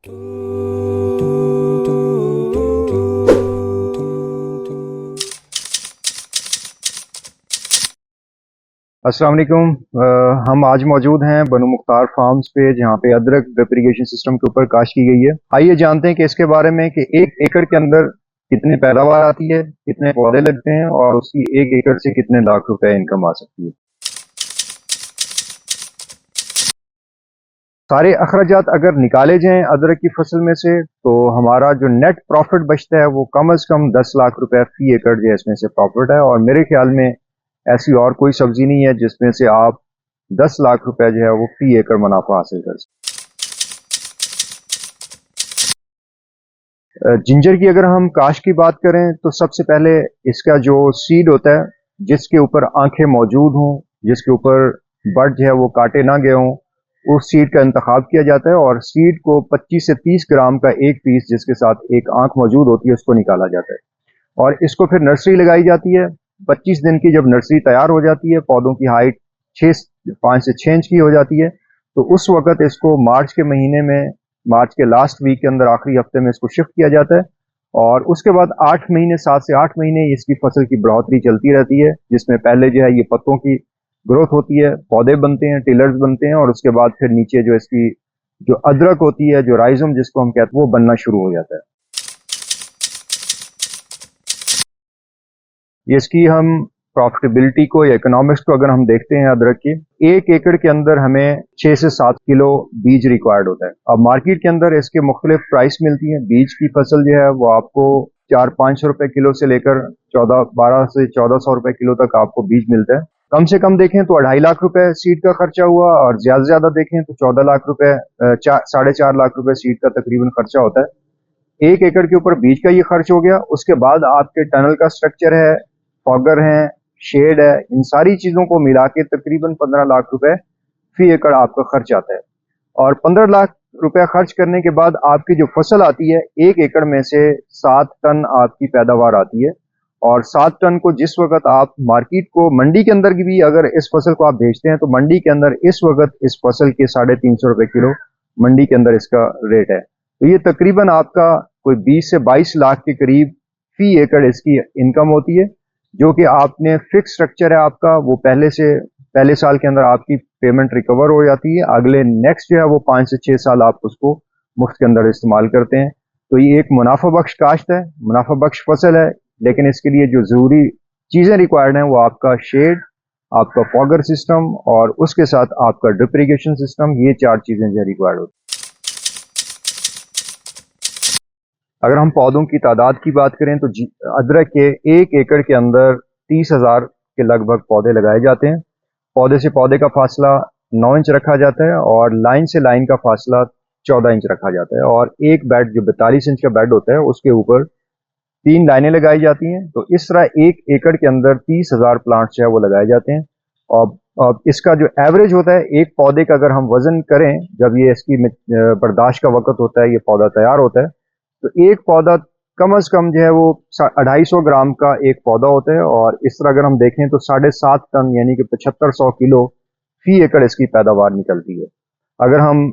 अस्सलाम वालेकुम। हम आज मौजूद हैं बनु मुख्तार फार्म्स पे, जहाँ पे अदरक ड्रिप इरिगेशन सिस्टम के ऊपर काश्त की गई है। आइए जानते हैं कि इसके बारे में कि एक एकड़ के अंदर कितनी पैदावार आती है, कितने पौधे लगते हैं और उसकी एक एकड़ से कितने लाख रुपए इनकम आ सकती है। सारे अखराजात अगर निकाले जाएं अदरक की फसल में से, तो हमारा जो नेट प्रॉफिट बचता है वो कम से कम 10 लाख रुपए फी एकड़ जो है इसमें से प्रॉफिट है। और मेरे ख्याल में ऐसी और कोई सब्जी नहीं है जिसमें से आप 10 लाख रुपए जो है वो फी एकड़ मुनाफा हासिल कर सकते। जिंजर की अगर हम काश्त की बात करें तो सबसे पहले इसका जो सीड होता है, जिसके ऊपर आंखें मौजूद हों, जिसके ऊपर बड जो है वो काटे ना गए हों, उस सीड का इंतखाब किया जाता है और सीड को 25 से 30 ग्राम का एक पीस जिसके साथ एक आंख मौजूद होती है उसको निकाला जाता है और इसको फिर नर्सरी लगाई जाती है। 25 दिन की जब नर्सरी तैयार हो जाती है, पौधों की हाइट 5 से 6 इंच की हो जाती है, तो उस वक्त इसको मार्च के महीने में, मार्च के लास्ट वीक के अंदर, आखिरी हफ्ते में इसको शिफ्ट किया जाता है और उसके बाद 8 महीने, 7 से 8 महीने इसकी फसल की बढ़ोतरी चलती रहती है, जिसमें पहले जो है ये पत्तों की ग्रोथ होती है, पौधे बनते हैं, टिलर्स बनते हैं और उसके बाद फिर नीचे जो इसकी जो अदरक होती है, जो राइजोम जिसको हम कहते हैं, वो बनना शुरू हो जाता है। इसकी हम प्रॉफिटेबिलिटी को या इकोनॉमिक्स को अगर हम देखते हैं अदरक की, एक एकड़ के अंदर हमें 6 से 7 किलो बीज रिक्वायर्ड होता है। अब मार्केट के अंदर इसके मुख्तलिफ प्राइस मिलती हैं। बीज की फसल जो है वो आपको 400-500 रुपए किलो से लेकर 12 से 1400 रुपए किलो तक आपको बीज मिलता है। कम से कम देखें तो 2.5 लाख रुपए सीड का खर्चा हुआ और ज्यादा से ज्यादा देखें तो 14 लाख रुपए, 4.5 लाख रुपए सीड का तकरीबन खर्चा होता है। एक एकड़ के ऊपर बीज का ये खर्च हो गया। उसके बाद आपके टनल का स्ट्रक्चर है, फॉगर है, शेड है, इन सारी चीजों को मिला के तकरीबन 15 लाख रुपए फी एकड़ आपका खर्च आता है। और 15 लाख रुपए खर्च करने के बाद आपकी जो फसल आती है, एक एकड़ में से 7 टन आपकी पैदावार आती है और 7 टन को जिस वक्त आप मार्केट को, मंडी के अंदर भी अगर इस फसल को आप भेजते हैं तो मंडी के अंदर इस वक्त इस फसल के 350 रुपए किलो मंडी के अंदर इसका रेट है। तो ये तकरीबन आपका कोई 20 से 22 लाख के करीब फी एकड़ इसकी इनकम होती है, जो कि आपने फिक्स स्ट्रक्चर है आपका, वो पहले साल के अंदर आपकी पेमेंट रिकवर हो जाती है। अगले नेक्स्ट जो है वो 5 से 6 साल आप उसको मुफ्त के अंदर इस्तेमाल करते हैं। तो ये एक मुनाफा बख्श काश्त है, मुनाफा बख्श फसल है, लेकिन इसके लिए जो जरूरी चीजें रिक्वायर्ड हैं वो आपका शेड, आपका फॉगर सिस्टम और उसके साथ आपका ड्रिप इरिगेशन सिस्टम, ये 4 चीजें जो रिक्वायर्ड होती हैं। अगर हम पौधों की तादाद की बात करें तो अदरक के एक एकड़ के अंदर 30,000 के लगभग पौधे लगाए जाते हैं। पौधे से पौधे का फासला 9 इंच रखा जाता है और लाइन से लाइन का फासला 14 इंच रखा जाता है और एक बेड जो 42 इंच का बेड होता है उसके ऊपर 3 लाइनें लगाई जाती हैं। तो इस तरह एक एकड़ के अंदर 30,000 प्लांट्स जो है वो लगाए जाते हैं। और इसका जो एवरेज होता है एक पौधे का, अगर हम वजन करें, जब ये इसकी बर्दाश्त का वक्त होता है, ये पौधा तैयार होता है, तो एक पौधा कम से कम जो है वो 250 ग्राम का एक पौधा होता है और इस तरह अगर हम देखें तो 7.5 टन यानी कि 7500 किलो फी एकड़ इसकी पैदावार निकलती है। अगर हम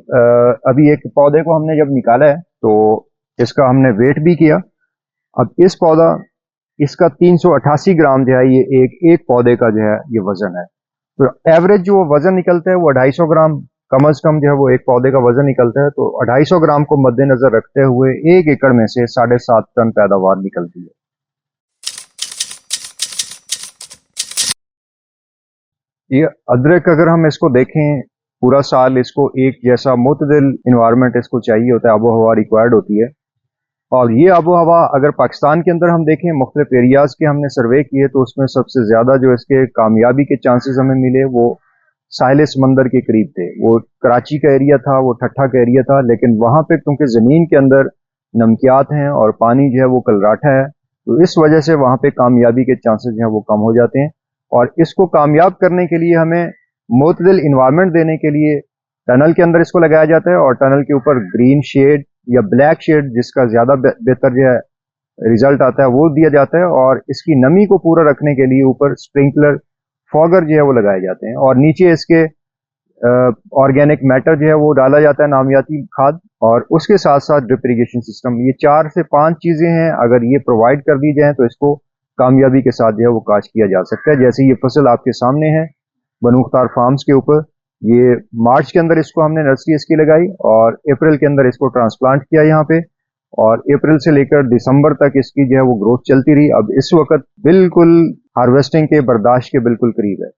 अभी एक पौधे को हमने जब निकाला है तो इसका हमने वेट भी किया। अब इसका 388 ग्राम जो है ये एक पौधे का जो है ये वजन है। तो एवरेज जो वजन निकलता है वो 250 ग्राम कम से कम जो है वो एक पौधे का वजन निकलता है। तो 250 ग्राम को मद्देनजर रखते हुए एक एकड़ में से 7.5 टन पैदावार निकलती है। ये अदरक अगर हम इसको देखें, पूरा साल इसको एक जैसा मुतदिल इन्वायरमेंट इसको चाहिए होता है, आबो हवा रिक्वायर्ड होती है। और ये आबो हवा अगर पाकिस्तान के अंदर हम देखें, मुख्तलिफ एरियाज के हमने सर्वे किए, तो उसमें सबसे ज्यादा जो इसके कामयाबी के चांसेस हमें मिले वो साहिल समंदर के करीब थे। वो कराची का एरिया था, वो ठट्ठा का एरिया था, लेकिन वहां पे क्योंकि जमीन के अंदर नमकियात हैं और पानी जो है वो कलराठा है, तो इस वजह से वहां पे कामयाबी के चांसेस जो है वो कम हो जाते हैं। और इसको कामयाब करने के लिए हमें मुतदिल इन्वायरमेंट देने के लिए टनल के अंदर इसको लगाया जाता है और टनल के ऊपर ग्रीन शेड या ब्लैक शेड, जिसका ज्यादा बेहतर जो है रिजल्ट आता है, वो दिया जाता है। और इसकी नमी को पूरा रखने के लिए ऊपर स्प्रिंकलर, फॉगर जो है वो लगाए जाते हैं और नीचे इसके ऑर्गेनिक मैटर जो है वो डाला जाता है, नामियाती खाद, और उसके साथ साथ ड्रिप इरिगेशन सिस्टम। ये 4 से 5 चीजें हैं, अगर ये प्रोवाइड कर दी जाए तो इसको कामयाबी के साथ जो है वो काश्त किया जा सकता है। जैसे ये फसल आपके सामने है बनु मुख्तार फार्म्स के ऊपर, ये मार्च के अंदर इसको हमने नर्सरी इसकी लगाई और अप्रैल के अंदर इसको ट्रांसप्लांट किया यहाँ पे, और अप्रैल से लेकर दिसंबर तक इसकी जो है वो ग्रोथ चलती रही। अब इस वक्त बिल्कुल हार्वेस्टिंग के बर्दाश्त के बिल्कुल करीब है।